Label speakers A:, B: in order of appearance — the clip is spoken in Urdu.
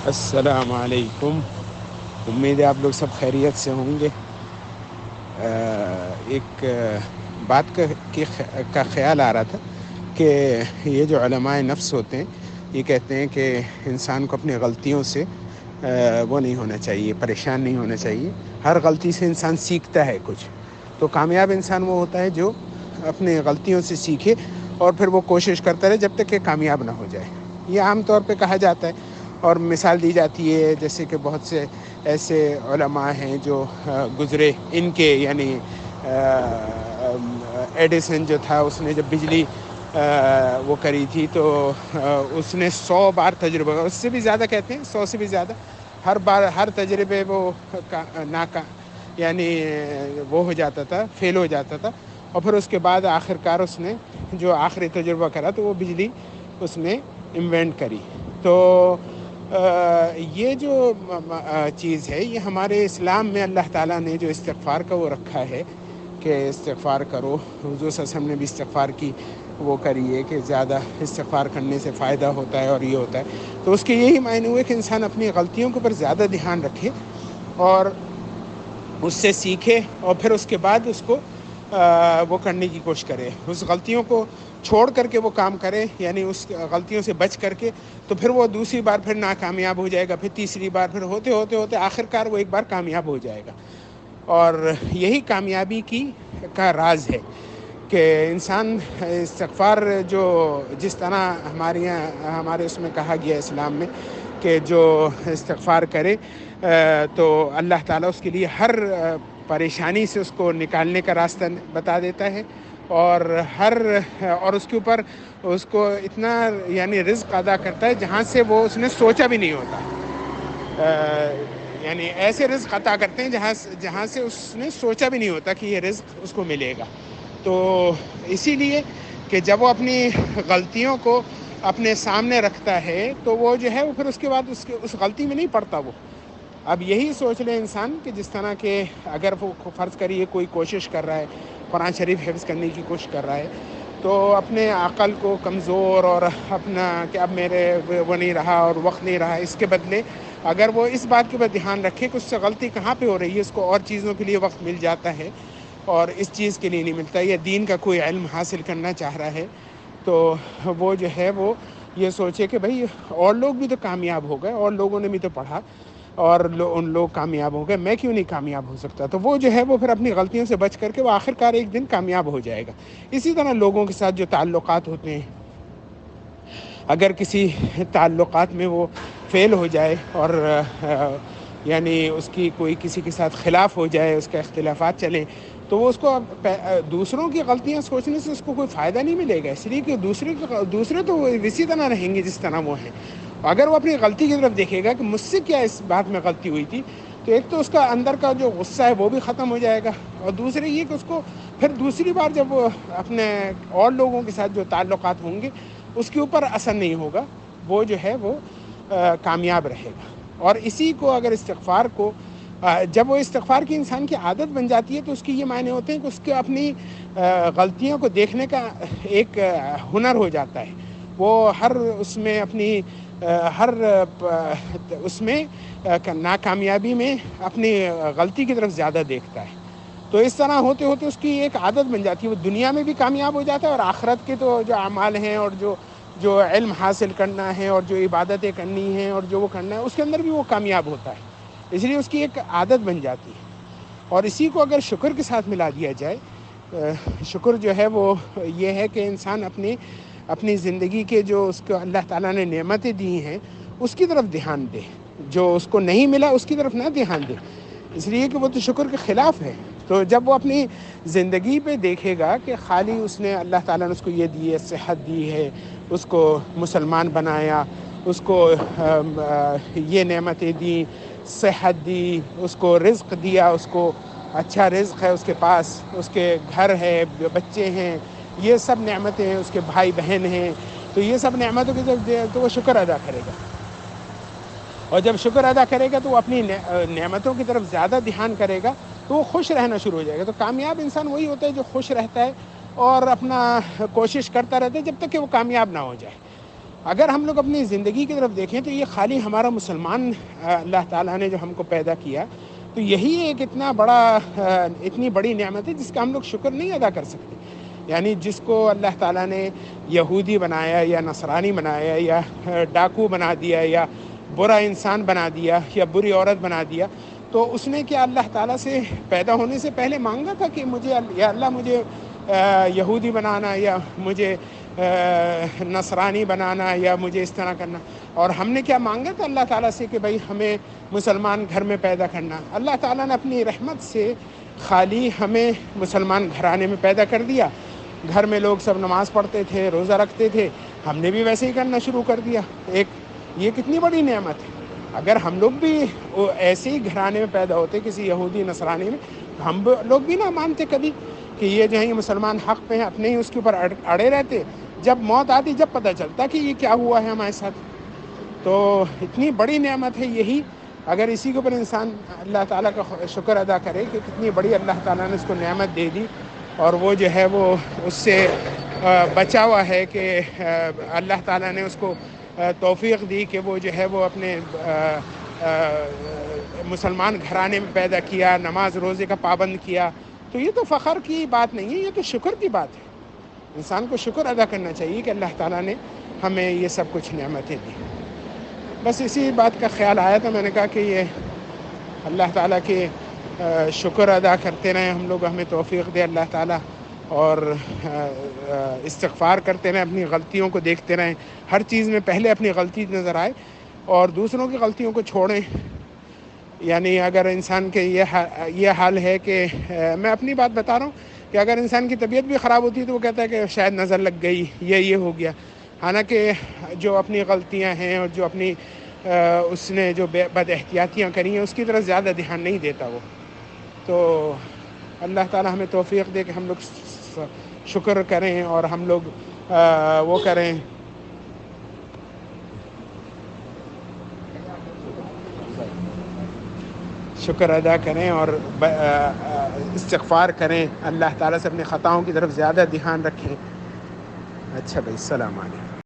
A: السلام علیکم. امید ہے آپ لوگ سب خیریت سے ہوں گے. ایک بات کا خیال آ رہا تھا کہ یہ جو علماء نفس ہوتے ہیں یہ کہتے ہیں کہ انسان کو اپنی غلطیوں سے وہ نہیں ہونا چاہیے، پریشان نہیں ہونا چاہیے. ہر غلطی سے انسان سیکھتا ہے کچھ. تو کامیاب انسان وہ ہوتا ہے جو اپنے غلطیوں سے سیکھے اور پھر وہ کوشش کرتا رہے جب تک کہ کامیاب نہ ہو جائے. یہ عام طور پہ کہا جاتا ہے اور مثال دی جاتی ہے، جیسے کہ بہت سے ایسے علماء ہیں جو گزرے ان کے، یعنی ایڈیسن جو تھا اس نے جب بجلی وہ کری تھی تو اس نے 100 بار تجربہ، اس سے بھی زیادہ کہتے ہیں، 100 سے بھی زیادہ، ہر بار ہر تجربے وہ یعنی وہ ہو جاتا تھا، فیل ہو جاتا تھا. اور پھر اس کے بعد آخرکار اس نے جو آخری تجربہ کرا تو وہ بجلی اس نے انوینٹ کری. تو یہ جو چیز ہے یہ ہمارے اسلام میں اللہ تعالیٰ نے جو استغفار کا وہ رکھا ہے کہ استغفار کرو. حضور صلی اللہ علیہ وسلم نے بھی استغفار کی وہ کری ہے کہ زیادہ استغفار کرنے سے فائدہ ہوتا ہے اور یہ ہوتا ہے. تو اس کے یہی معنی ہوئے کہ انسان اپنی غلطیوں کے اوپر زیادہ دھیان رکھے اور اس سے سیکھے اور پھر اس کے بعد اس کو وہ کرنے کی کوشش کرے، اس غلطیوں کو چھوڑ کر کے وہ کام کرے، یعنی اس غلطیوں سے بچ کر کے. تو پھر وہ دوسری بار پھر ناکامیاب ہو جائے گا، پھر تیسری بار، پھر ہوتے ہوتے ہوتے آخرکار وہ ایک بار کامیاب ہو جائے گا. اور یہی کامیابی کا راز ہے کہ انسان استغفار جو جس طرح ہمارے اس میں کہا گیا اسلام میں کہ جو استغفار کرے تو اللہ تعالیٰ اس کے لیے ہر پریشانی سے اس کو نکالنے کا راستہ بتا دیتا ہے اور اور اس کے اوپر اس کو اتنا یعنی رزق ادا کرتا ہے جہاں سے وہ اس نے سوچا بھی نہیں ہوتا. یعنی ایسے رزق عطا کرتے ہیں جہاں سے اس نے سوچا بھی نہیں ہوتا کہ یہ رزق اس کو ملے گا. تو اسی لیے کہ جب وہ اپنی غلطیوں کو اپنے سامنے رکھتا ہے تو وہ جو ہے وہ پھر اس کے بعد اس غلطی میں نہیں پڑتا. وہ اب یہی سوچ لے انسان کہ جس طرح کہ اگر وہ فرض کریے کوئی کوشش کر رہا ہے، قرآن شریف حفظ کرنے کی کوشش کر رہا ہے، تو اپنے عقل کو کمزور اور اپنا کہ اب میرے وہ نہیں رہا اور وقت نہیں رہا، اس کے بدلے اگر وہ اس بات کے اوپر دھیان رکھے کہ اس سے غلطی کہاں پہ ہو رہی ہے، اس کو اور چیزوں کے لیے وقت مل جاتا ہے اور اس چیز کے لیے نہیں ملتا، یا دین کا کوئی علم حاصل کرنا چاہ رہا ہے، تو وہ جو ہے وہ یہ سوچے کہ بھئی اور لوگ بھی تو کامیاب ہو گئے، اور لوگوں نے بھی تو پڑھا اور ان لوگ کامیاب ہو گئے، میں کیوں نہیں کامیاب ہو سکتا. تو وہ جو ہے وہ پھر اپنی غلطیوں سے بچ کر کے وہ آخرکار ایک دن کامیاب ہو جائے گا. اسی طرح لوگوں کے ساتھ جو تعلقات ہوتے ہیں، اگر کسی تعلقات میں وہ فیل ہو جائے اور یعنی اس کی کوئی کسی کے ساتھ خلاف ہو جائے، اس کا اختلافات چلیں، تو وہ اس کو دوسروں کی غلطیاں سوچنے سے اس کو کوئی فائدہ نہیں ملے گا، اس لیے کہ دوسرے تو اسی طرح رہیں گے جس طرح وہ ہیں. اگر وہ اپنی غلطی کی طرف دیکھے گا کہ مجھ سے کیا اس بات میں غلطی ہوئی تھی، تو ایک تو اس کا اندر کا جو غصہ ہے وہ بھی ختم ہو جائے گا، اور دوسرے یہ کہ اس کو پھر دوسری بار جب وہ اپنے اور لوگوں کے ساتھ جو تعلقات ہوں گے اس کے اوپر اثر نہیں ہوگا، وہ جو ہے وہ کامیاب رہے گا. اور اسی کو اگر استغفار کو جب وہ استغفار کی انسان کی عادت بن جاتی ہے تو اس کی یہ معنی ہوتے ہیں کہ اس کے اپنی غلطیوں کو دیکھنے کا ایک ہنر ہو جاتا ہے. وہ ہر اس میں اپنی ہر اس میں ناکامیابی میں اپنی غلطی کی طرف زیادہ دیکھتا ہے. تو اس طرح ہوتے ہوتے اس کی ایک عادت بن جاتی ہے، وہ دنیا میں بھی کامیاب ہو جاتا ہے اور آخرت کے تو جو اعمال ہیں اور جو علم حاصل کرنا ہے اور جو عبادتیں کرنی ہیں اور جو وہ کرنا ہے اس کے اندر بھی وہ کامیاب ہوتا ہے. اس لیے اس کی ایک عادت بن جاتی ہے. اور اسی کو اگر شکر کے ساتھ ملا دیا جائے، شکر جو ہے وہ یہ ہے کہ انسان اپنی زندگی کے جو اس کو اللہ تعالیٰ نے نعمتیں دی ہیں اس کی طرف دھیان دے، جو اس کو نہیں ملا اس کی طرف نہ دھیان دے، اس لیے کہ وہ تو شکر کے خلاف ہے. تو جب وہ اپنی زندگی پہ دیکھے گا کہ خالی اس نے اللہ تعالیٰ نے اس کو یہ دی ہے، صحت دی ہے، اس کو مسلمان بنایا، اس کو یہ نعمتیں دی، صحت دی، اس کو رزق دیا، اس کو اچھا رزق ہے اس کے پاس، اس کے گھر ہے، بچے ہیں، یہ سب نعمتیں ہیں، اس کے بھائی بہن ہیں، تو یہ سب نعمتوں کی طرف تو وہ شکر ادا کرے گا. اور جب شکر ادا کرے گا تو وہ اپنی نعمتوں کی طرف زیادہ دھیان کرے گا تو وہ خوش رہنا شروع ہو جائے گا. تو کامیاب انسان وہی ہوتا ہے جو خوش رہتا ہے اور اپنا کوشش کرتا رہتا ہے جب تک کہ وہ کامیاب نہ ہو جائے. اگر ہم لوگ اپنی زندگی کی طرف دیکھیں تو یہ خالی ہمارا مسلمان اللہ تعالیٰ نے جو ہم کو پیدا کیا، تو یہی ایک اتنی بڑی نعمت ہے جس کا ہم لوگ شکر نہیں ادا کر سکتے. یعنی جس کو اللہ تعالیٰ نے یہودی بنایا یا نصرانی بنایا یا ڈاکو بنا دیا یا برا انسان بنا دیا یا بری عورت بنا دیا، تو اس نے کیا اللہ تعالیٰ سے پیدا ہونے سے پہلے مانگا تھا کہ یا اللہ مجھے یہودی بنانا یا مجھے نصرانی بنانا یا مجھے اس طرح کرنا؟ اور ہم نے کیا مانگا تھا اللہ تعالیٰ سے کہ بھائی ہمیں مسلمان گھر میں پیدا کرنا؟ اللہ تعالیٰ نے اپنی رحمت سے خالی ہمیں مسلمان گھرانے میں پیدا کر دیا. گھر میں لوگ سب نماز پڑھتے تھے، روزہ رکھتے تھے، ہم نے بھی ویسے ہی کرنا شروع کر دیا. یہ کتنی بڑی نعمت ہے. اگر ہم لوگ بھی ایسے ہی گھرانے میں پیدا ہوتے کسی یہودی نصرانی میں، ہم لوگ بھی نہ مانتے کبھی کہ یہ جو ہے یہ مسلمان حق پہ ہیں، اپنے ہی اس کے اوپر اڑے رہتے. جب موت آتی جب پتہ چلتا کہ یہ کیا ہوا ہے ہمارے ساتھ. تو اتنی بڑی نعمت ہے یہی. اگر اسی کے اوپر انسان اللہ تعالیٰ کا شکر ادا کرے کہ کتنی بڑی اللہ تعالیٰ نے اس کو نعمت دے دی، اور وہ جو ہے وہ اس سے بچا ہوا ہے کہ اللہ تعالیٰ نے اس کو توفیق دی کہ وہ جو ہے وہ اپنے مسلمان گھرانے میں پیدا کیا، نماز روزے کا پابند کیا. تو یہ تو فخر کی بات نہیں ہے، یہ تو شکر کی بات ہے. انسان کو شکر ادا کرنا چاہیے کہ اللہ تعالیٰ نے ہمیں یہ سب کچھ نعمتیں دی. بس اسی بات کا خیال آیا تھا. میں نے کہا کہ یہ اللہ تعالیٰ کے شکر ادا کرتے رہیں ہم لوگ، ہمیں توفیق دے اللہ تعالیٰ، اور استغفار کرتے رہیں، اپنی غلطیوں کو دیکھتے رہیں. ہر چیز میں پہلے اپنی غلطی نظر آئے اور دوسروں کی غلطیوں کو چھوڑیں. یعنی اگر انسان کے یہ حال ہے کہ میں اپنی بات بتا رہا ہوں کہ اگر انسان کی طبیعت بھی خراب ہوتی ہے تو وہ کہتا ہے کہ شاید نظر لگ گئی، یہ ہو گیا. حالانکہ جو اپنی غلطیاں ہیں اور جو اپنی اس نے جو بد احتیاطیاں کری ہیں اس کی طرف زیادہ دھیان نہیں دیتا وہ. تو اللہ تعالیٰ ہمیں توفیق دے کہ ہم لوگ شکر کریں اور ہم لوگ وہ کریں، شکر ادا کریں اور استغفار کریں، اللہ تعالیٰ سے اپنی خطاؤں کی طرف زیادہ دھیان رکھیں. اچھا بھائی، السلام علیکم.